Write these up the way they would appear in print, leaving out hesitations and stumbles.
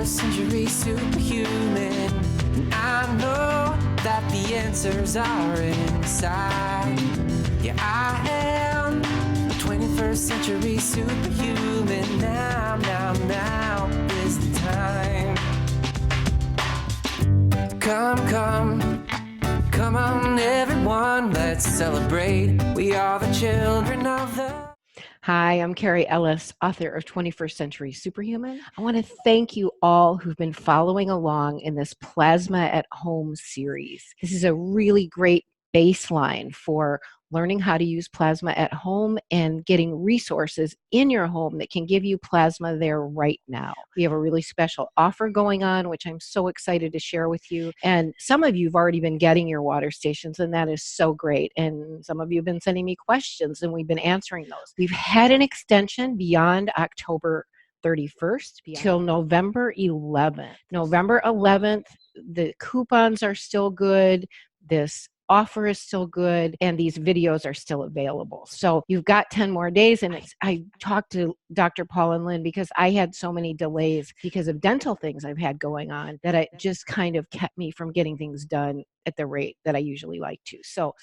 Century Superhuman. And I know that the answers are inside. Yeah, I am a 21st Century Superhuman. Now is the time. Come on everyone, let's celebrate. We are the children of the... Hi, I'm Cary Ellis, author of 21st Century Superhuman. I want to thank you all who've been following along in this Plasma at Home series. This is a really great baseline for learning how to use plasma at home and getting resources in your home that can give you plasma there right now. We have a really special offer going on, which I'm so excited to share with you. And some of you have already been getting your water stations, and that is so great. And some of you have been sending me questions, and we've been answering those. We've had an extension beyond October 31st till November 11th. November 11th, the coupons are still good. This offer is still good, and these videos are still available. So you've got 10 more days, and I talked to Dr. Paul and Lynn because I had so many delays because of dental things I've had going on that it just kind of kept me from getting things done at the rate that I usually like to. So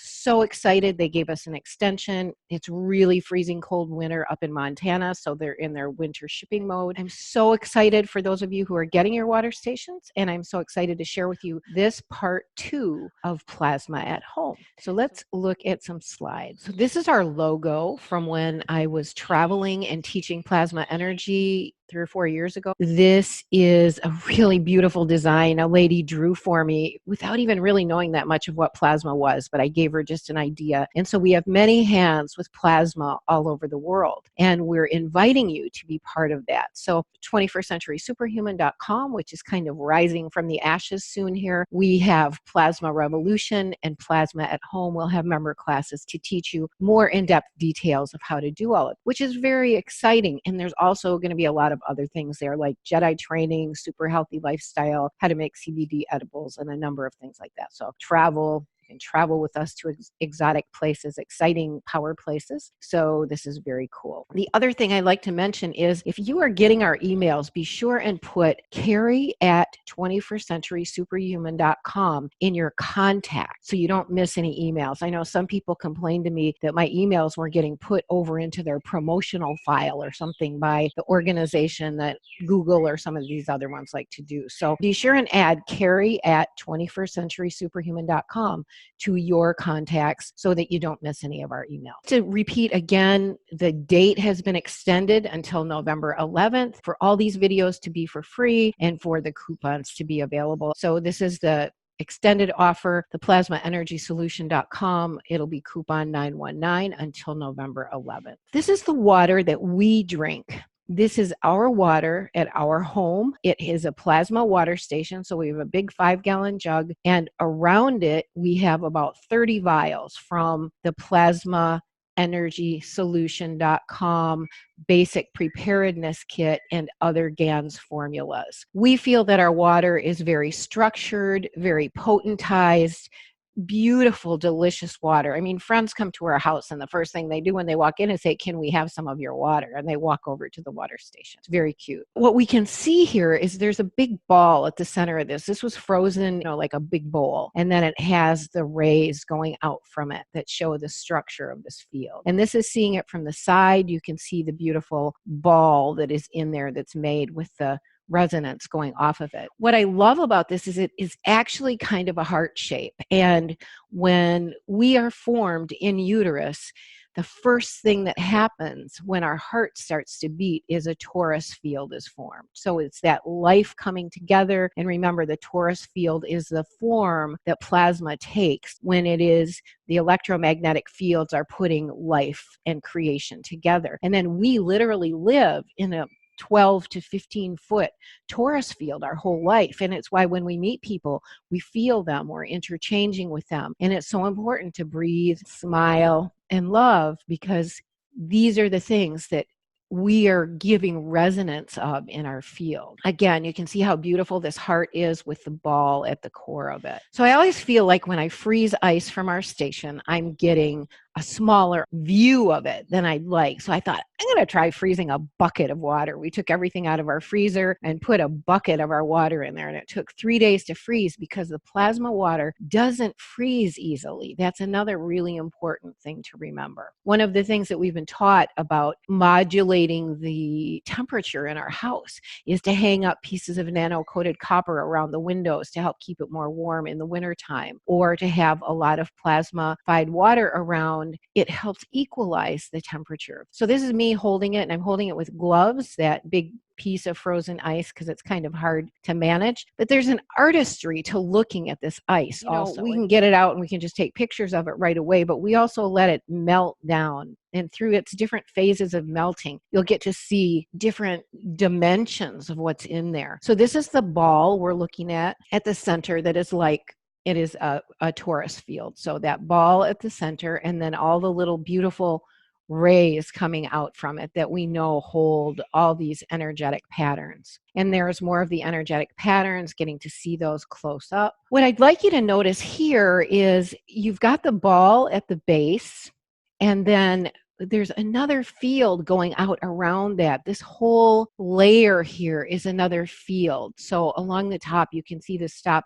excited. They gave us an extension. It's really freezing cold winter up in Montana, so they're in their winter shipping mode. I'm so excited for those of you who are getting your water stations, and I'm so excited to share with you this part 2 of Plasma at Home. So let's look at some slides. So this is our logo from when I was traveling and teaching plasma energy 3 or 4 years ago. This is a really beautiful design a lady drew for me without even really knowing that much of what plasma was, but I gave her just an idea. And so we have many hands with plasma all over the world, and we're inviting you to be part of that. So 21stcenturysuperhuman.com, which is kind of rising from the ashes soon here. We have Plasma Revolution and Plasma at Home. We'll have member classes to teach you more in-depth details of how to do all of it, which is very exciting. And there's also going to be a lot of other things there, like Jedi training, super healthy lifestyle, how to make CBD edibles, and a number of things like that. So travel. You can travel with us to exotic places, exciting power places. So this is very cool. The other thing I'd like to mention is if you are getting our emails, be sure and put Cary at 21stcenturysuperhuman.com in your contact so you don't miss any emails. I know some people complained to me that my emails were getting put over into their promotional file or something by the organization that Google or some of these other ones like to do. So be sure and add Cary at 21stcenturysuperhuman.com to your contacts so that you don't miss any of our emails. To repeat again, the date has been extended until November 11th for all these videos to be for free and for the coupons to be available. So this is the extended offer, the plasmaenergysolution.com. It'll be coupon 919 until November 11th. This is the water that we drink. This is our water at our home. It is a plasma water station, so we have a big 5-gallon jug, and around it we have about 30 vials from the plasmaenergysolution.com basic preparedness kit and other GANS formulas. We feel that our water is very structured, very potentized, beautiful, delicious water. I mean, friends come to our house and the first thing they do when they walk in is say, "Can we have some of your water?" And they walk over to the water station. It's very cute. What we can see here is there's a big ball at the center of this. This was frozen, like a big bowl. And then it has the rays going out from it that show the structure of this field. And this is seeing it from the side. You can see the beautiful ball that is in there that's made with the resonance going off of it. What I love about this is it is actually kind of a heart shape. And when we are formed in uterus, the first thing that happens when our heart starts to beat is a torus field is formed. So it's that life coming together. And remember, the torus field is the form that plasma takes when it is the electromagnetic fields are putting life and creation together. And then we literally live in a 12 to 15 foot torus field our whole life. And it's why when we meet people, we feel them, we're interchanging with them. And it's so important to breathe, smile, and love, because these are the things that we are giving resonance of in our field. Again, you can see how beautiful this heart is with the ball at the core of it. So I always feel like when I freeze ice from our station, I'm getting a smaller view of it than I'd like. So I thought, I'm going to try freezing a bucket of water. We took everything out of our freezer and put a bucket of our water in there. And it took 3 days to freeze because the plasma water doesn't freeze easily. That's another really important thing to remember. One of the things that we've been taught about modulating the temperature in our house is to hang up pieces of nano-coated copper around the windows to help keep it more warm in the wintertime, or to have a lot of plasma-fied water around. It helps equalize the temperature. So this is me holding it, and I'm holding it with gloves, that big piece of frozen ice, because it's kind of hard to manage. But there's an artistry to looking at this ice also. We can get it out and we can just take pictures of it right away, but we also let it melt down. And through its different phases of melting, you'll get to see different dimensions of what's in there. So this is the ball we're looking at the center that is like, it is a torus field. So that ball at the center, and then all the little beautiful rays coming out from it that we know hold all these energetic patterns. And there's more of the energetic patterns, getting to see those close up. What I'd like you to notice here is you've got the ball at the base, and then there's another field going out around that. This whole layer here is another field. So along the top, you can see the top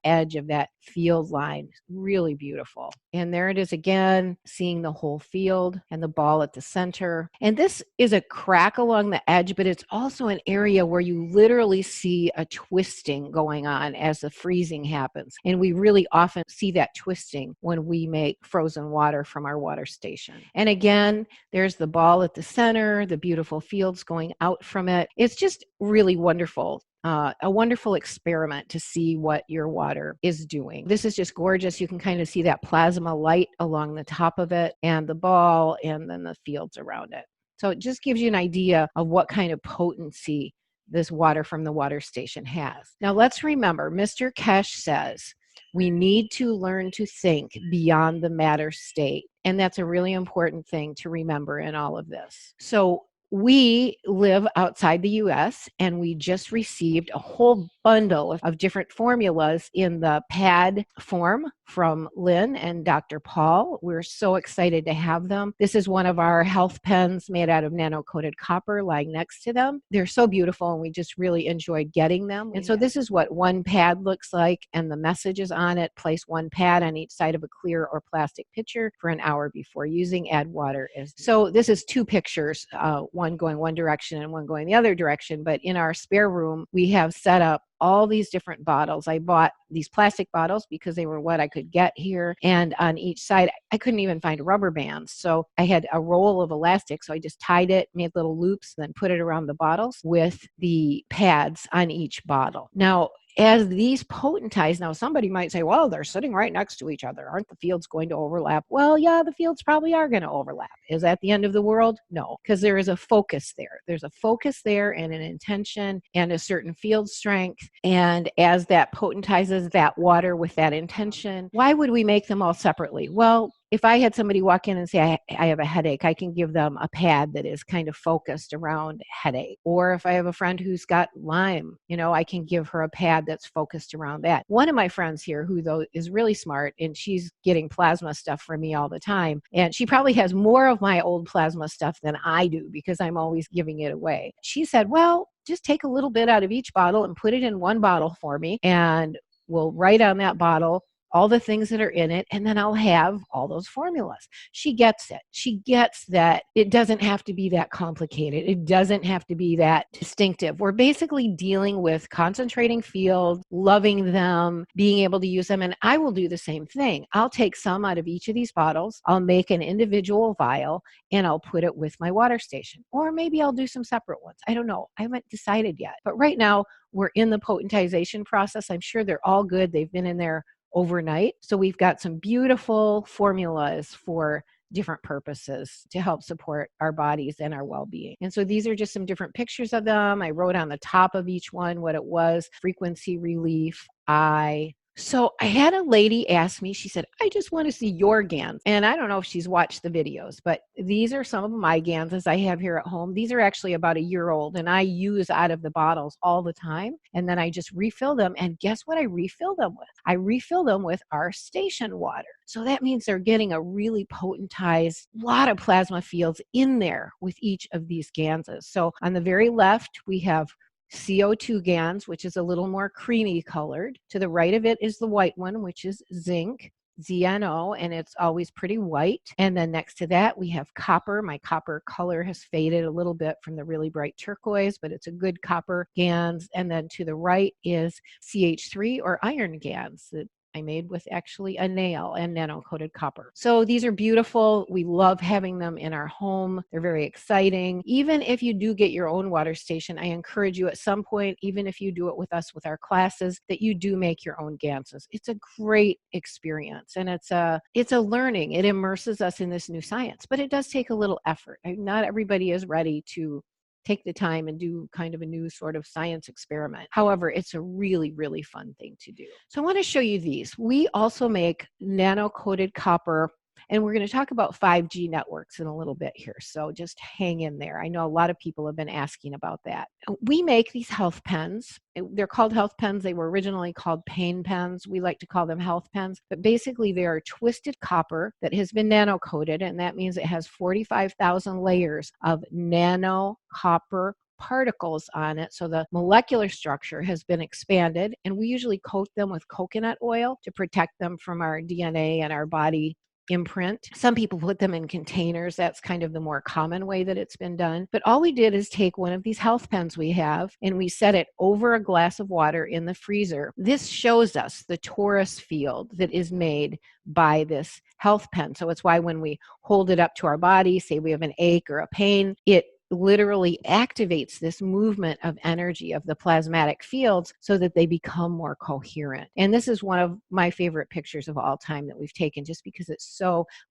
edge of that field line. Really beautiful. And there it is again, seeing the whole field and the ball at the center. And this is a crack along the edge, but it's also an area where you literally see a twisting going on as the freezing happens. And we really often see that twisting when we make frozen water from our water station. And again, there's the ball at the center, the beautiful fields going out from it. It's just really wonderful. A wonderful experiment to see what your water is doing. This is just gorgeous. You can kind of see that plasma light along the top of it, and the ball, and then the fields around it. So it just gives you an idea of what kind of potency this water from the water station has. Now let's remember, Mr. Kesh says, we need to learn to think beyond the matter state. And that's a really important thing to remember in all of this. So we live outside the US, and we just received a whole bundle of different formulas in the pad form from Lynn and Dr. Paul. We're so excited to have them. This is one of our health pens made out of nano-coated copper lying next to them. They're so beautiful, and we just really enjoyed getting them. And so this is what one pad looks like, and the message is on it. Place one pad on each side of a clear or plastic pitcher for an hour before using. Add water. So this is two pictures, one going one direction and one going the other direction. But in our spare room, we have set up all these different bottles. I bought these plastic bottles because they were what I could get here. And on each side, I couldn't even find rubber bands. So I had a roll of elastic. So I just tied it, made little loops, then put it around the bottles with the pads on each bottle. Now, as these potentize, now somebody might say, well, they're sitting right next to each other. Aren't the fields going to overlap? Well, yeah, the fields probably are going to overlap. Is that the end of the world? No, because there is a focus there. There's a focus there and an intention and a certain field strength. And as that potentizes that water with that intention, why would we make them all separately? Well, if I had somebody walk in and say, I have a headache, I can give them a pad that is kind of focused around headache. Or if I have a friend who's got Lyme, I can give her a pad that's focused around that. One of my friends here, who though is really smart, and she's getting plasma stuff from me all the time, and she probably has more of my old plasma stuff than I do because I'm always giving it away. She said, well, just take a little bit out of each bottle and put it in one bottle for me, and we'll write on that bottle all the things that are in it, and then I'll have all those formulas. She gets it. She gets that it doesn't have to be that complicated. It doesn't have to be that distinctive. We're basically dealing with concentrating fields, loving them, being able to use them, and I will do the same thing. I'll take some out of each of these bottles. I'll make an individual vial, and I'll put it with my water station. Or maybe I'll do some separate ones. I don't know. I haven't decided yet. But right now, we're in the potentization process. I'm sure they're all good. They've been in there overnight. So we've got some beautiful formulas for different purposes to help support our bodies and our well-being. And so these are just some different pictures of them. I wrote on the top of each one what it was: frequency relief, eye, So I had a lady ask me, she said, I just want to see your GANs. And I don't know if she's watched the videos, but these are some of my GANs I have here at home. These are actually about a year old and I use out of the bottles all the time. And then I just refill them. And guess what I refill them with? I refill them with our station water. So that means they're getting a really potentized lot of plasma fields in there with each of these GANs. So on the very left, we have CO2 GANs, which is a little more creamy colored. To the right of it is the white one, which is zinc, ZNO, and it's always pretty white. And then next to that, we have copper. My copper color has faded a little bit from the really bright turquoise, but it's a good copper GANs. And then to the right is CH3 or iron GANs that I made with actually a nail and nano-coated copper. So these are beautiful. We love having them in our home. They're very exciting. Even if you do get your own water station, I encourage you at some point, even if you do it with us with our classes, that you do make your own GANs. It's a great experience and it's a learning. It immerses us in this new science, but it does take a little effort. Not everybody is ready to take the time and do kind of a new sort of science experiment. However, it's a really, really fun thing to do. So I want to show you these. We also make nano-coated copper, and we're going to talk about 5G networks in a little bit here. So just hang in there. I know a lot of people have been asking about that. We make these health pens. They're called health pens. They were originally called pain pens. We like to call them health pens, but basically they are twisted copper that has been nano-coated, and that means it has 45,000 layers of nano copper particles on it. So the molecular structure has been expanded, and we usually coat them with coconut oil to protect them from our DNA and our body imprint. Some people put them in containers. That's kind of the more common way that it's been done. But all we did is take one of these health pens we have and we set it over a glass of water in the freezer. This shows us the torus field that is made by this health pen. So it's why when we hold it up to our body, say we have an ache or a pain, it literally activates this movement of energy of the plasmatic fields so that they become more coherent. And this is one of my favorite pictures of all time that we've taken just because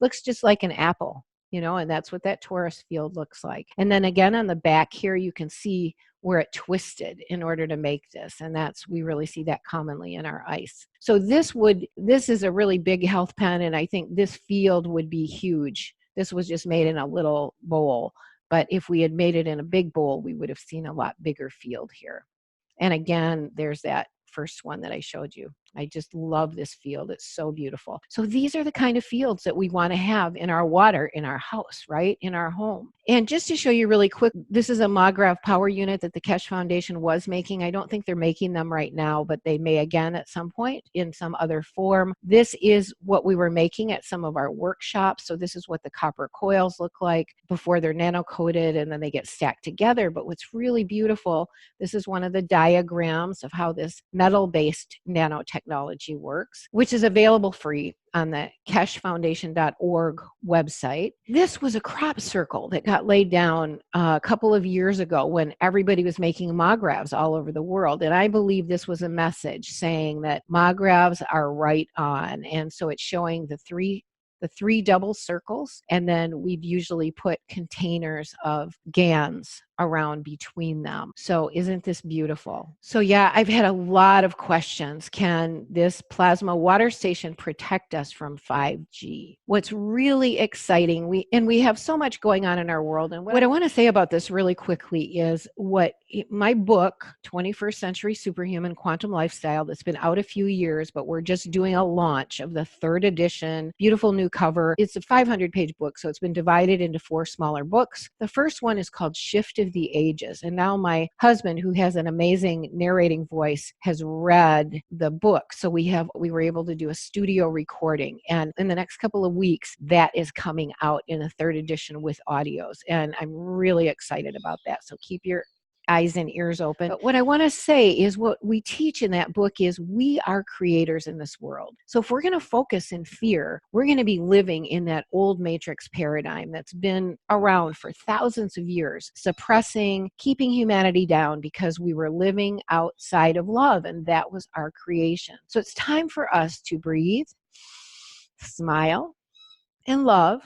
looks just like an apple, and that's what that torus field looks like. And then again on the back here, you can see where it twisted in order to make this. And we really see that commonly in our ice. So this is a really big health pen. And I think this field would be huge. This was just made in a little bowl. But if we had made it in a big bowl, we would have seen a lot bigger field here. And again, there's that first one that I showed you. I just love this field. It's so beautiful. So these are the kind of fields that we want to have in our water, in our house, right? In our home. And just to show you really quick, this is a Magrav power unit that the Keshe Foundation was making. I don't think they're making them right now, but they may again at some point in some other form. This is what we were making at some of our workshops. So this is what the copper coils look like before they're nano-coated and then they get stacked together. But what's really beautiful, this is one of the diagrams of how this metal-based nanotechnology works, which is available free on the keshefoundation.org website. This was a crop circle that got laid down a couple of years ago when everybody was making Magravs all over the world. And I believe this was a message saying that Magravs are right on. And so it's showing the three double circles, and then we've usually put containers of GANs around between them. So isn't this beautiful? So yeah, I've had a lot of questions. Can this plasma water station protect us from 5G? What's really exciting, we have so much going on in our world. And what I want to say about this really quickly is my book, 21st Century Superhuman Quantum Lifestyle, that's been out a few years, but we're just doing a launch of the 3rd edition, beautiful new cover. It's a 500-page book, so it's been divided into 4 smaller books. The first one is called Shift of the Ages. And now my husband, who has an amazing narrating voice, has read the book. So we were able to do a studio recording. And in the next couple of weeks, that is coming out in a 3rd edition with audios. And I'm really excited about that. So keep your eyes and ears open. But what I want to say is what we teach in that book is we are creators in this world. So if we're going to focus in fear, we're going to be living in that old matrix paradigm that's been around for thousands of years, suppressing, keeping humanity down because we were living outside of love, and that was our creation. So it's time for us to breathe, smile, and love,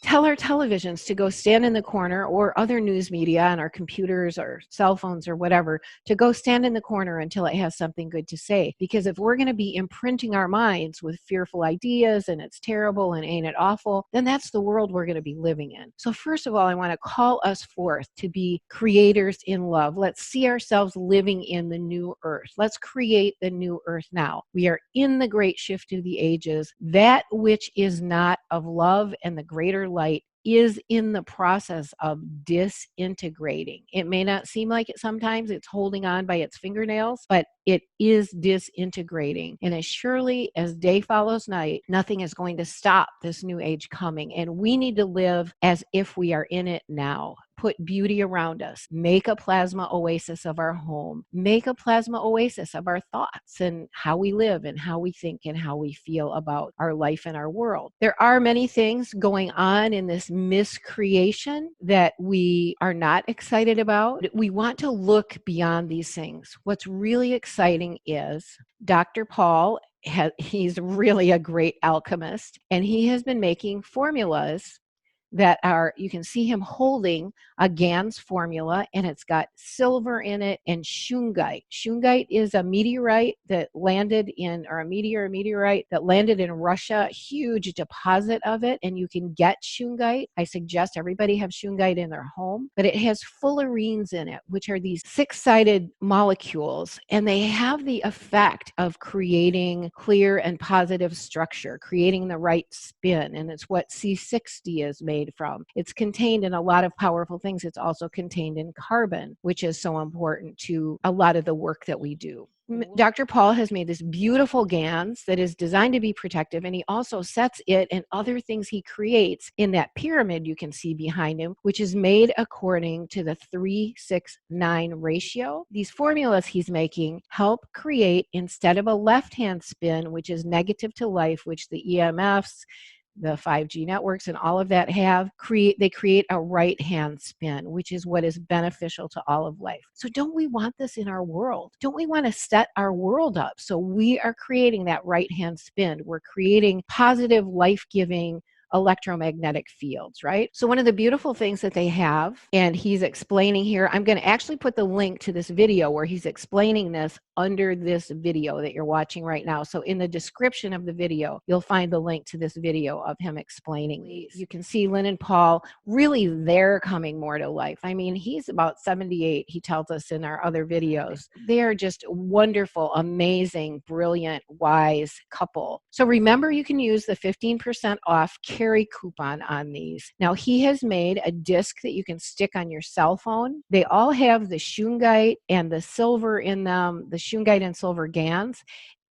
tell our televisions to go stand in the corner, or other news media on our computers or cell phones or whatever, to go stand in the corner until it has something good to say. Because if we're going to be imprinting our minds with fearful ideas and it's terrible and ain't it awful, then that's the world we're going to be living in. So first of all, I want to call us forth to be creators in love. Let's see ourselves living in the new earth. Let's create the new earth now. We are in the great shift of the ages. That which is not of love and the greater light is in the process of disintegrating. It may not seem like it sometimes, it's holding on by its fingernails, but it is disintegrating. And as surely as day follows night, nothing is going to stop this new age coming. And we need to live as if we are in it now. Put beauty around us. Make a plasma oasis of our home. Make a plasma oasis of our thoughts and how we live and how we think and how we feel about our life and our world. There are many things going on in this miscreation that we are not excited about. We want to look beyond these things. What's really exciting is Dr. Paul, he's really a great alchemist, and he has been making formulas that are, you can see him holding a GANS formula, and it's got silver in it and shungite. Shungite is a meteorite that landed in, or a meteorite that landed in Russia, a huge deposit of it, and you can get shungite. I suggest everybody have shungite in their home, but it has fullerenes in it, which are these six-sided molecules, and they have the effect of creating clear and positive structure, creating the right spin, and it's what C60 is made from. It's contained in a lot of powerful things. It's also contained in carbon, which is so important to a lot of the work that we do. Dr. Paul has made this beautiful GANS that is designed to be protective, and he also sets it and other things he creates in that pyramid you can see behind him, which is made according to the 3-6-9 ratio. These formulas he's making help create, instead of a left-hand spin, which is negative to life, which the EMFs, the 5G networks and all of that they create a right-hand spin, which is what is beneficial to all of life. So don't we want this in our world? Don't we want to set our world up so we are creating that right-hand spin? We're creating positive, life-giving electromagnetic fields, right? So one of the beautiful things that they have, and he's explaining here, I'm going to actually put the link to this video where he's explaining this under this video that you're watching right now. So in the description of the video, you'll find the link to this video of him explaining these. You can see Lynn and Paul, really they're coming more to life. I mean, he's about 78, he tells us in our other videos. They're just wonderful, amazing, brilliant, wise couple. So remember, you can use the 15% off Cary coupon on these. Now, he has made a disc that you can stick on your cell phone. They all have the shungite and the silver in them, the shungite and silver GANs,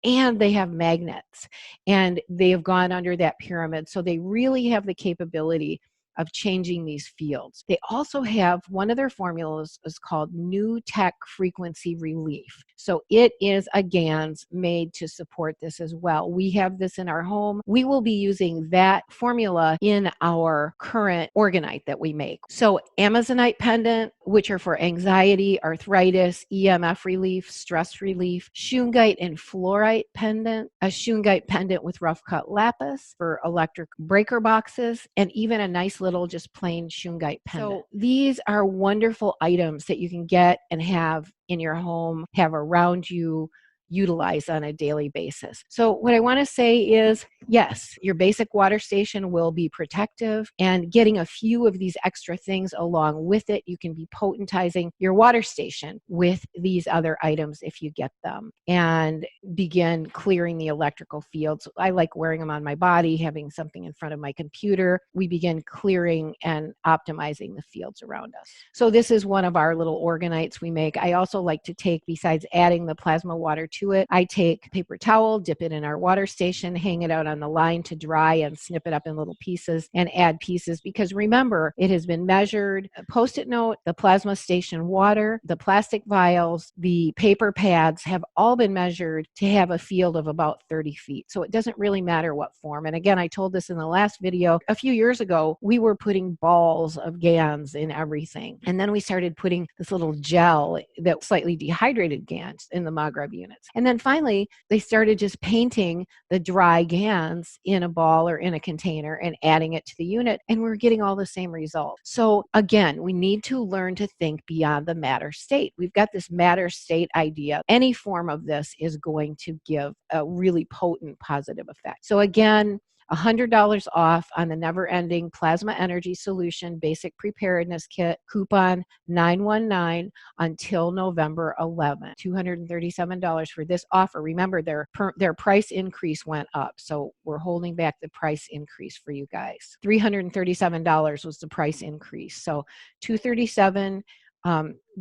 and they have magnets, and they have gone under that pyramid. So they really have the capability of changing these fields. They also have, one of their formulas is called New Tech Frequency Relief. So it is a GANS made to support this as well. We have this in our home. We will be using that formula in our current orgonite that we make. So Amazonite pendant, which are for anxiety, arthritis, EMF relief, stress relief, shungite and fluorite pendant, a shungite pendant with rough cut lapis for electric breaker boxes, and even a nice little just plain shungite pendant. So these are wonderful items that you can get and have in your home, have around you, utilize on a daily basis. So what I want to say is, yes, your basic water station will be protective, and getting a few of these extra things along with it, you can be potentizing your water station with these other items if you get them, and begin clearing the electrical fields. I like wearing them on my body, having something in front of my computer. We begin clearing and optimizing the fields around us. So this is one of our little organites we make. I also like to take, besides adding the plasma water to it, I take paper towel, dip it in our water station, hang it out on the line to dry, and snip it up in little pieces and add pieces, because remember, it has been measured. A Post-it note, the plasma station water, the plastic vials, the paper pads have all been measured to have a field of about 30 feet. So it doesn't really matter what form. And again, I told this in the last video, a few years ago, we were putting balls of GANs in everything. And then we started putting this little gel, that slightly dehydrated GANs, in the Magreb units. And then finally, they started just painting the dry GANs in a ball or in a container and adding it to the unit, and we're getting all the same results. So again, we need to learn to think beyond the matter state. We've got this matter state idea. Any form of this is going to give a really potent positive effect. So again, $100 off on the never-ending Plasma Energy Solution Basic Preparedness Kit, coupon 919 until November 11th. $237 for this offer. Remember, their price increase went up, so we're holding back the price increase for you guys. $337 was the price increase, so $237.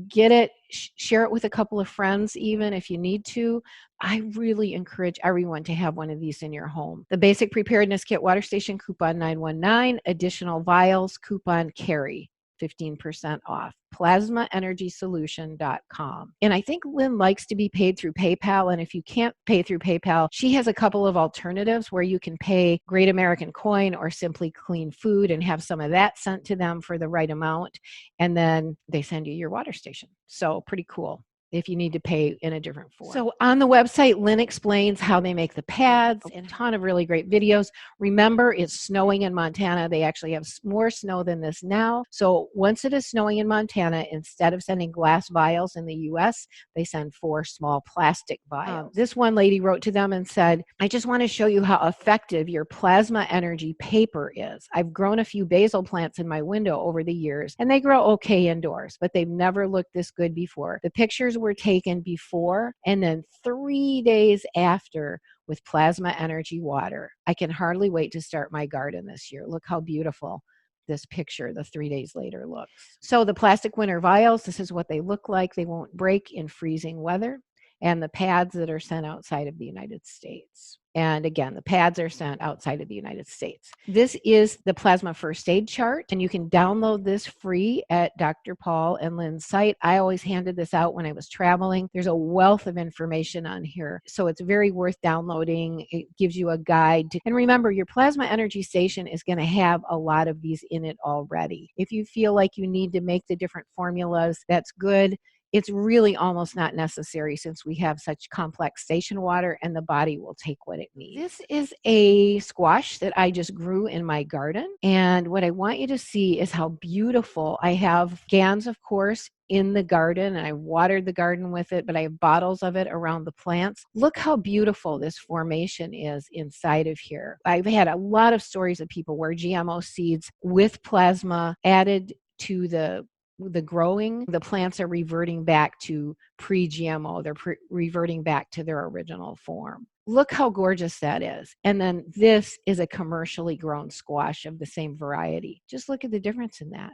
Get it, share it with a couple of friends even if you need to. I really encourage everyone to have one of these in your home. The Basic Preparedness Kit Water Station, coupon 919, additional vials, coupon Cary, 15% off. PlasmaEnergySolution.com. And I think Lynn likes to be paid through PayPal. And if you can't pay through PayPal, she has a couple of alternatives where you can pay Great American Coin or Simply Clean Food and have some of that sent to them for the right amount. And then they send you your water station. So pretty cool if you need to pay in a different form. So on the website, Lynn explains how they make the pads and a ton of really great videos. Remember, it's snowing in Montana. They actually have more snow than this now. So once it is snowing in Montana, instead of sending glass vials in the US, they send 4 small plastic vials. This one lady wrote to them and said, I just want to show you how effective your plasma energy paper is. I've grown a few basil plants in my window over the years, and they grow okay indoors, but they've never looked this good before. The pictures were taken before and then 3 days after with plasma energy water. I can hardly wait to start my garden this year. Look how beautiful this picture the 3 days later looks. So the plastic winter vials, this is what they look like. They won't break in freezing weather. And the pads that are sent outside of the United States. And again, the pads are sent outside of the United States. This is the Plasma First Aid Chart, and you can download this free at Dr. Paul and Lynn's site. I always handed this out when I was traveling. There's a wealth of information on here, so it's very worth downloading. It gives you a guide. And remember, your Plasma Energy Station is going to have a lot of these in it already. If you feel like you need to make the different formulas, that's good. It's really almost not necessary since we have such complex station water and the body will take what it needs. This is a squash that I just grew in my garden. And what I want you to see is how beautiful. I have GANs, of course, in the garden, and I watered the garden with it, but I have bottles of it around the plants. Look how beautiful this formation is inside of here. I've had a lot of stories of people where GMO seeds with plasma added to the growing, the plants are reverting back to pre-GMO. They're reverting back to their original form. Look how gorgeous that is. And then this is a commercially grown squash of the same variety. Just look at the difference in that.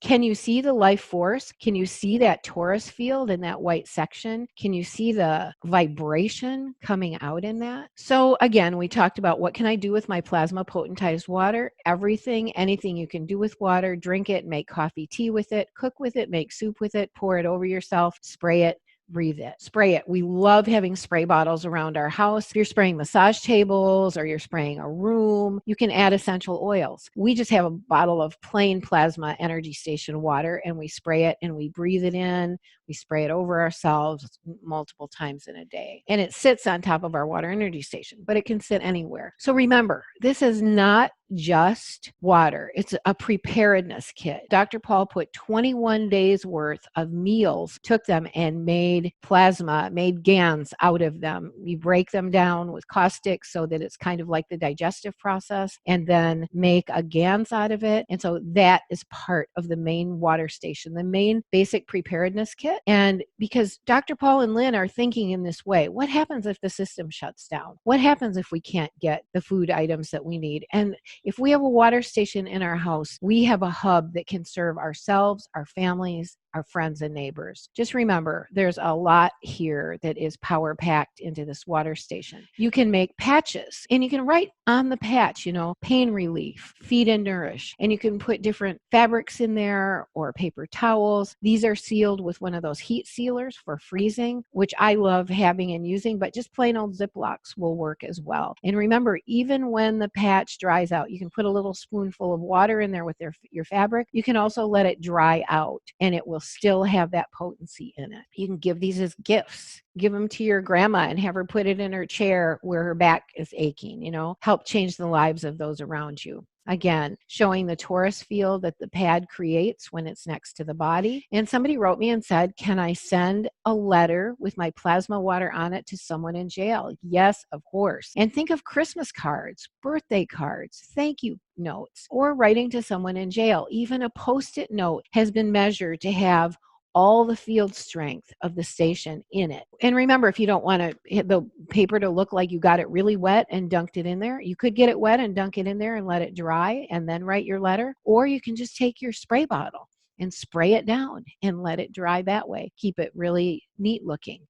Can you see the life force? Can you see that torus field in that white section? Can you see the vibration coming out in that? So again, we talked about what can I do with my plasma potentized water? Everything, anything you can do with water, drink it, make coffee, tea with it, cook with it, make soup with it, pour it over yourself, spray it, breathe it, spray it. We love having spray bottles around our house. If you're spraying massage tables or you're spraying a room, you can add essential oils. We just have a bottle of plain plasma energy station water and we spray it and we breathe it in. We spray it over ourselves multiple times in a day. And it sits on top of our water energy station, but it can sit anywhere. So remember, this is not just water. It's a preparedness kit. Dr. Paul put 21 days worth of meals, took them and made plasma, made GANs out of them. We break them down with caustic so that it's kind of like the digestive process and then make a GANs out of it. And so that is part of the main water station, the main basic preparedness kit. And because Dr. Paul and Lynn are thinking in this way, what happens if the system shuts down? What happens if we can't get the food items that we need? And if we have a water station in our house, we have a hub that can serve ourselves, our families, our friends and neighbors. Just remember, there's a lot here that is power packed into this water station. You can make patches and you can write on the patch, pain relief, feed and nourish. And you can put different fabrics in there or paper towels. These are sealed with one of those heat sealers for freezing, which I love having and using, but just plain old Ziplocs will work as well. And remember, even when the patch dries out, you can put a little spoonful of water in there with your fabric. You can also let it dry out and it will still have that potency in it. You can give these as gifts. Give them to your grandma and have her put it in her chair where her back is aching, help change the lives of those around you. Again, showing the torus field that the pad creates when it's next to the body. And somebody wrote me and said, can I send a letter with my plasma water on it to someone in jail? Yes, of course. And think of Christmas cards, birthday cards, thank you notes, or writing to someone in jail. Even a Post-it note has been measured to have all the field strength of the station in it. And remember, if you don't want to hit the paper to look like you got it really wet and dunked it in there, you could get it wet and dunk it in there and let it dry and then write your letter. Or you can just take your spray bottle and spray it down and let it dry that way. Keep it really neat looking.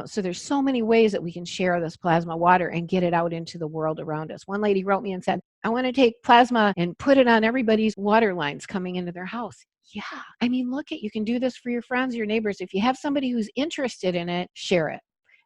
So there's so many ways that we can share this plasma water and get it out into the world around us. One lady wrote me and said, I want to take plasma and put it on everybody's water lines coming into their house. Yeah, I mean, look, you can do this for your friends, your neighbors. If you have somebody who's interested in it, share it.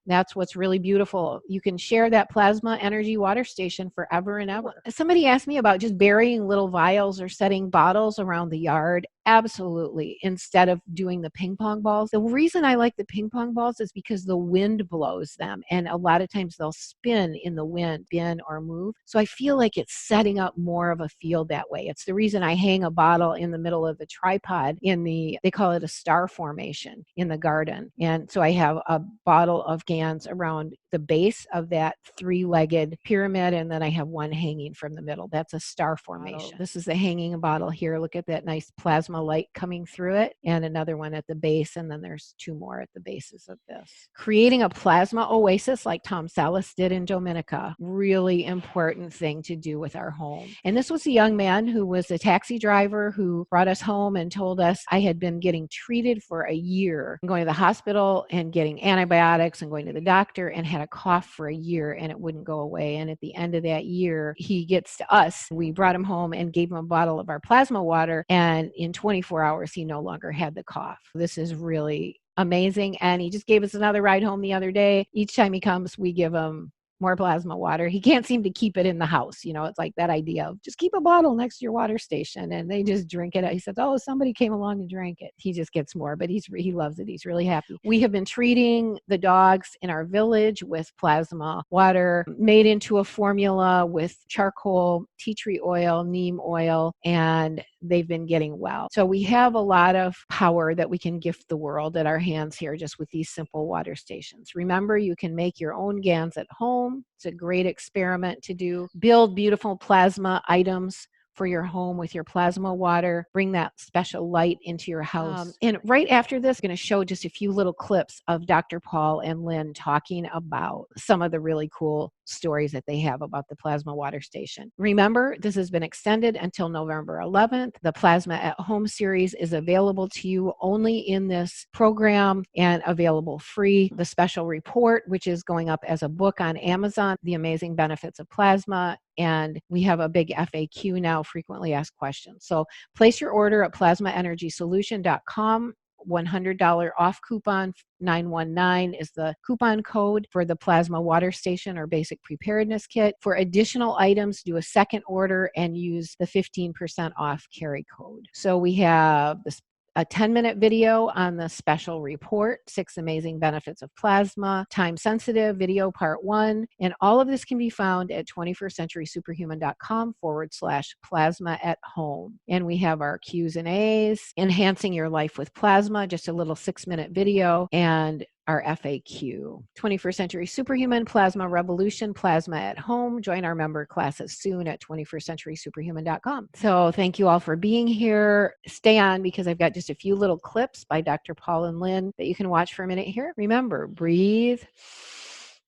That's what's really beautiful. You can share that plasma energy water station forever and ever. Somebody asked me about just burying little vials or setting bottles around the yard. Absolutely. Instead of doing the ping pong balls. The reason I like the ping pong balls is because the wind blows them. And a lot of times they'll spin in the wind, spin or move. So I feel like it's setting up more of a field that way. It's the reason I hang a bottle in the middle of the tripod they call it a star formation in the garden. And so I have a bottle of cans around the base of that three-legged pyramid, and then I have one hanging from the middle. That's a star formation. This is the hanging bottle here. Look at that nice plasma light coming through it, and another one at the base, and then there's two more at the bases of this. Creating a plasma oasis like Tom Salas did in Dominica. Really important thing to do with our home. And this was a young man who was a taxi driver who brought us home and told us, I had been getting treated for a year, going to the hospital and getting antibiotics and going to the doctor, and had a cough for a year and it wouldn't go away. And at the end of that year, he gets to us. We brought him home and gave him a bottle of our plasma water, and in 24 hours, he no longer had the cough. This is really amazing. And he just gave us another ride home the other day. Each time he comes, we give him more plasma water. He can't seem to keep it in the house. It's like that idea of just keep a bottle next to your water station and they just drink it. He says, oh, somebody came along and drank it. He just gets more, but he loves it. He's really happy. We have been treating the dogs in our village with plasma water made into a formula with charcoal, tea tree oil, neem oil, and they've been getting well. So we have a lot of power that we can gift the world at our hands here just with these simple water stations. Remember, you can make your own GANs at home. It's a great experiment to do. Build beautiful plasma items for your home with your plasma water. Bring that special light into your house. And right after this, I'm going to show just a few little clips of Dr. Paul and Lynn talking about some of the really cool stories that they have about the plasma water station. Remember, this has been extended until November 11th. The Plasma at Home series is available to you only in this program and available free. The special report, which is going up as a book on Amazon, The Amazing Benefits of Plasma. And we have a big FAQ now, frequently asked questions. So place your order at plasmaenergysolution.com. $100 off coupon, 919 is the coupon code for the plasma water station or basic preparedness kit. For additional items, do a second order and use the 15% off carry code. So we have this a 10-minute video on the special report, 6 amazing benefits of plasma, time-sensitive video part 1, and all of this can be found at 21stcenturysuperhuman.com/plasma at home. And we have our Q's and A's, enhancing your life with plasma, just a little 6-minute video, and our FAQ. 21st Century Superhuman, Plasma Revolution, Plasma at Home. Join our member classes soon at 21stcenturysuperhuman.com. So thank you all for being here. Stay on because I've got just a few little clips by Dr. Paul and Lynn that you can watch for a minute here. Remember, breathe,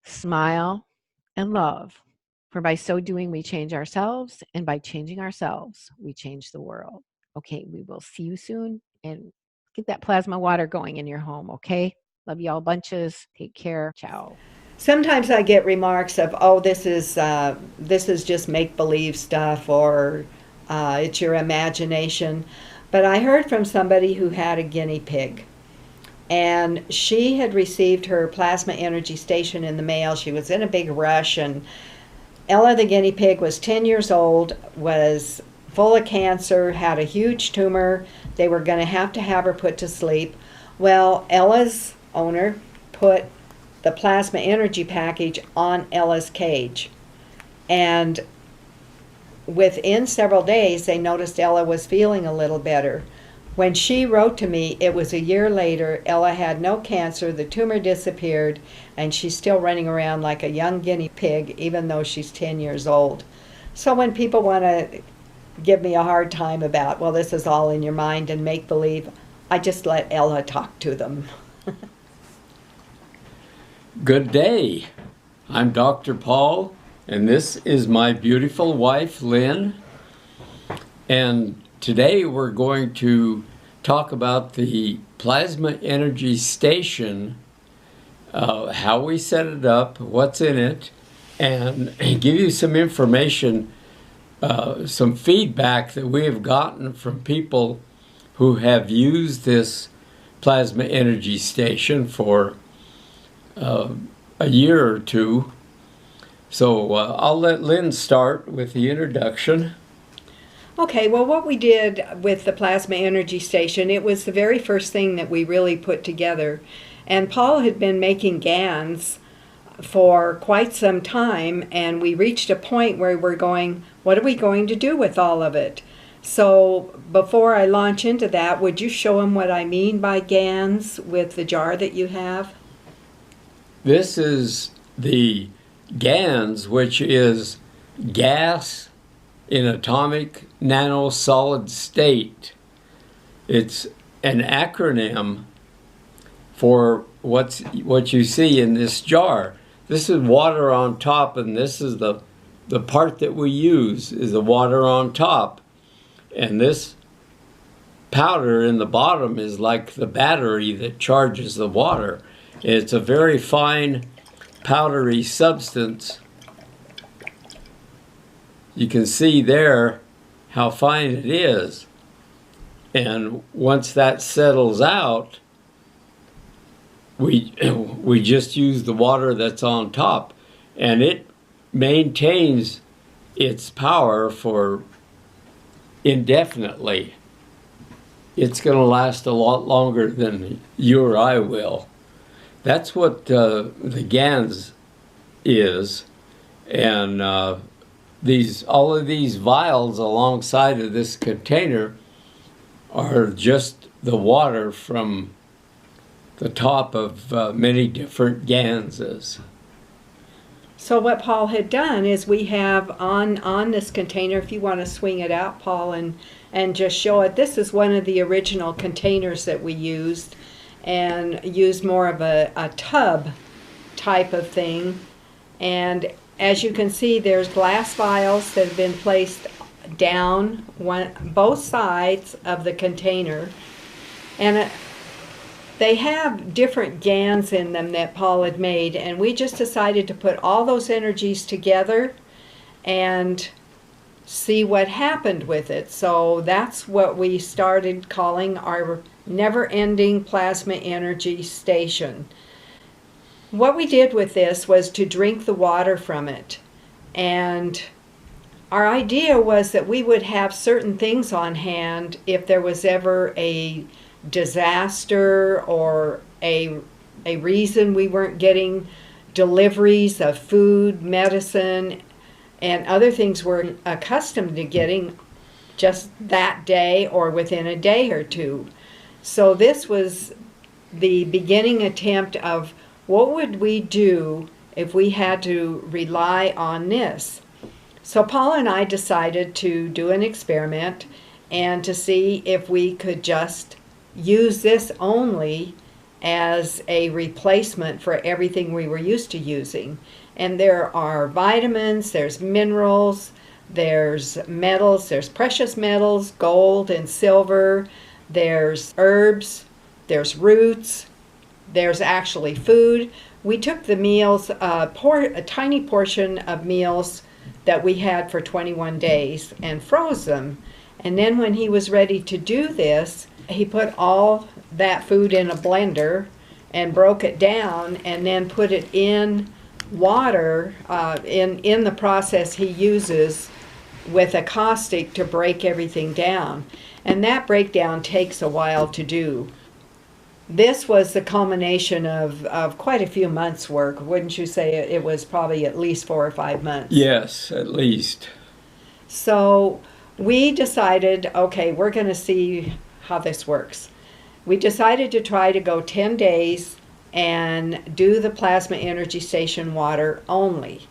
smile, and love. For by so doing, we change ourselves, and by changing ourselves, we change the world. Okay, we will see you soon, and get that plasma water going in your home, okay? Love you all bunches. Take care. Ciao. Sometimes I get remarks of, oh, this is just make-believe stuff, or it's your imagination. But I heard from somebody who had a guinea pig, and she had received her plasma energy station in the mail. She was in a big rush, and Ella the guinea pig was 10 years old, was full of cancer, had a huge tumor. They were going to have her put to sleep. Well, Ella's owner put the plasma energy package on Ella's cage. And within several days, they noticed Ella was feeling a little better. When she wrote to me, it was a year later. Ella had no cancer, the tumor disappeared, and she's still running around like a young guinea pig, even though she's 10 years old. So when people want to give me a hard time about, well, this is all in your mind and make-believe, I just let Ella talk to them. Good day. I'm Dr. Paul, and this is my beautiful wife, Lynn. And today we're going to talk about the plasma energy station, how we set it up, what's in it, and give you some information, some feedback that we have gotten from people who have used this plasma energy station for a year or two. So I'll let Lynn start with the introduction. Okay, well, what we did with the plasma energy station, it was the very first thing that we really put together. And Paul had been making GANs for quite some time, and we reached a point where we're going, what are we going to do with all of it? So before I launch into that, would you show him what I mean by GANs with the jar that you have? This is the GANs, which is gas in atomic nanosolid state. It's an acronym for what you see in this jar. This is water on top, and this is the part that we use is the water on top. And this powder in the bottom is like the battery that charges the water. It's a very fine powdery substance. You can see there how fine it is. And once that settles out, we just use the water that's on top. And it maintains its power for indefinitely. It's going to last a lot longer than you or I will. That's what the GANs is, and all of these vials alongside of this container are just the water from the top of many different GANs. So what Paul had done is we have on this container, if you want to swing it out, Paul, and just show it, this is one of the original containers that we used, and used more of a tub type of thing. And as you can see, there's glass vials that have been placed down both sides of the container. And they have different GANs in them that Paul had made, and we just decided to put all those energies together and see what happened with it. So that's what we started calling our never-ending plasma energy station. What we did with this was to drink the water from it. And our idea was that we would have certain things on hand if there was ever a disaster or a reason we weren't getting deliveries of food, medicine, and other things we're accustomed to getting just that day or within a day or two. So this was the beginning attempt of what would we do if we had to rely on this. So Paul and I decided to do an experiment and to see if we could just use this only as a replacement for everything we were used to using. And there are vitamins, there's minerals, there's metals, there's precious metals, gold and silver, there's herbs, there's roots, there's actually food. We took the meals, a tiny portion of meals that we had for 21 days and froze them. And then when he was ready to do this, he put all that food in a blender and broke it down and then put it in water. In the process, he uses with a caustic to break everything down. And that breakdown takes a while to do. This was the culmination of quite a few months' work. Wouldn't you say it was probably at least 4 or 5 months? Yes, at least. So we decided, okay, we're going to see how this works. We decided to try to go 10 days and do the plasma energy station water only.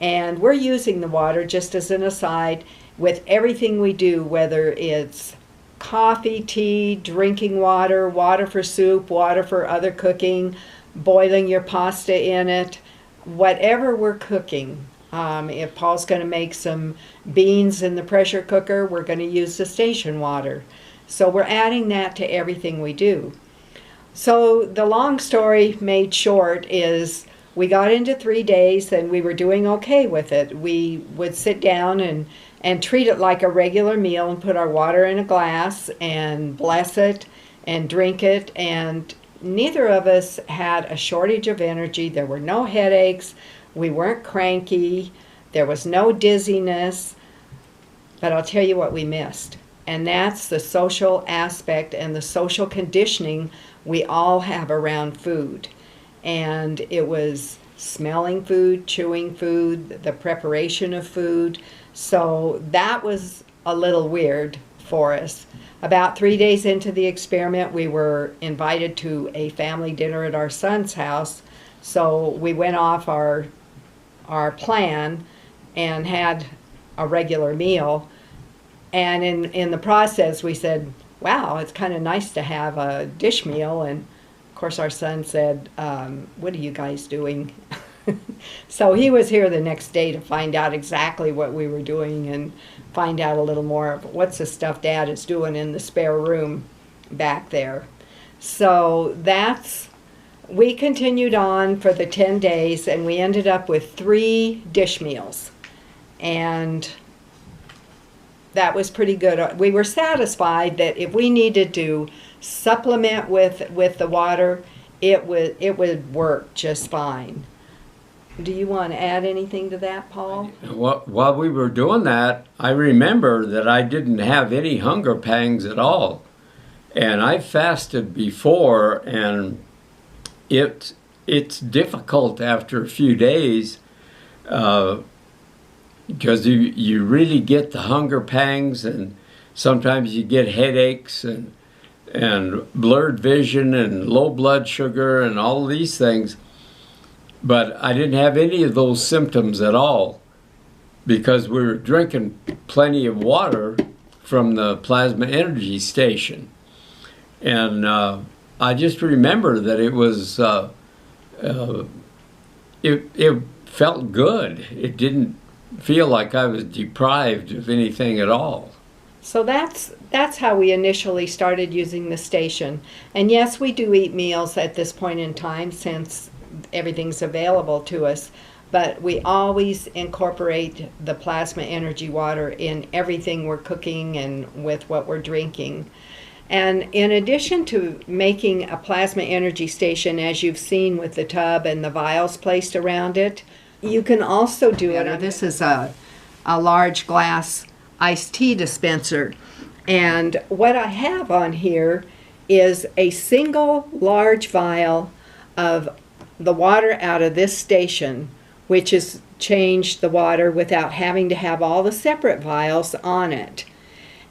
And we're using the water, just as an aside, with everything we do, whether it's coffee, tea, drinking water, water for soup, water for other cooking, boiling your pasta in it, whatever we're cooking. If Paul's going to make some beans in the pressure cooker, we're going to use the station water. So we're adding that to everything we do. So the long story made short is we got into 3 days and we were doing okay with it. We would sit down and treat it like a regular meal and put our water in a glass and bless it and drink it. And neither of us had a shortage of energy. There were no headaches. We weren't cranky. There was no dizziness. But I'll tell you what we missed. And that's the social aspect and the social conditioning we all have around food. And it was smelling food, chewing food, the preparation of food. So that was a little weird for us. About 3 days into the experiment, we were invited to a family dinner at our son's house. So we went off our plan and had a regular meal. And in the process, we said, wow, it's kind of nice to have a dish meal. And of course, our son said, what are you guys doing? So he was here the next day to find out exactly what we were doing and find out a little more of what's the stuff Dad is doing in the spare room back there. So we continued on for the 10 days and we ended up with 3 dish meals. And that was pretty good. We were satisfied that if we needed to supplement with the water, it would work just fine. Do you want to add anything to that, Paul? While we were doing that, I remember that I didn't have any hunger pangs at all. And I fasted before, and it's difficult after a few days because you really get the hunger pangs, and sometimes you get headaches and blurred vision and low blood sugar and all these things. But I didn't have any of those symptoms at all because we were drinking plenty of water from the plasma energy station. And I just remember that it was, it felt good. It didn't feel like I was deprived of anything at all. So that's how we initially started using the station. And yes, we do eat meals at this point in time since everything's available to us, but we always incorporate the plasma energy water in everything we're cooking and with what we're drinking. And in addition to making a plasma energy station, as you've seen with the tub and the vials placed around it, you can also do it. This is a large glass iced tea dispenser. And what I have on here is a single large vial of the water out of this station, which has changed the water without having to have all the separate vials on it.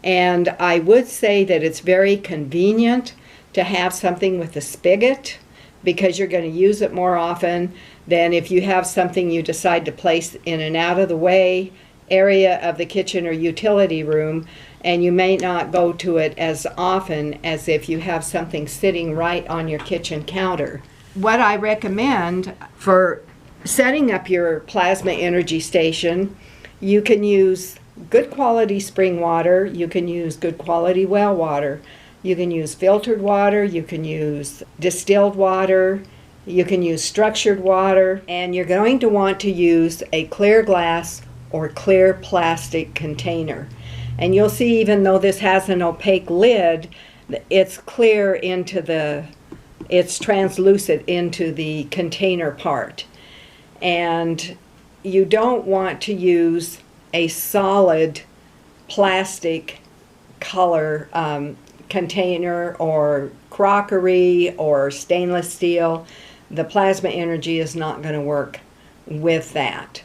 And I would say that it's very convenient to have something with a spigot because you're going to use it more often than if you have something you decide to place in an out of the way area of the kitchen or utility room, and you may not go to it as often as if you have something sitting right on your kitchen counter. What I recommend for setting up your plasma energy station, you can use good quality spring water, you can use good quality well water, you can use filtered water, you can use distilled water, you can use structured water, and you're going to want to use a clear glass or clear plastic container. And you'll see, even though this has an opaque lid, it's clear it's translucent into the container part. And you don't want to use a solid plastic color container or crockery or stainless steel, the plasma energy is not going to work with that.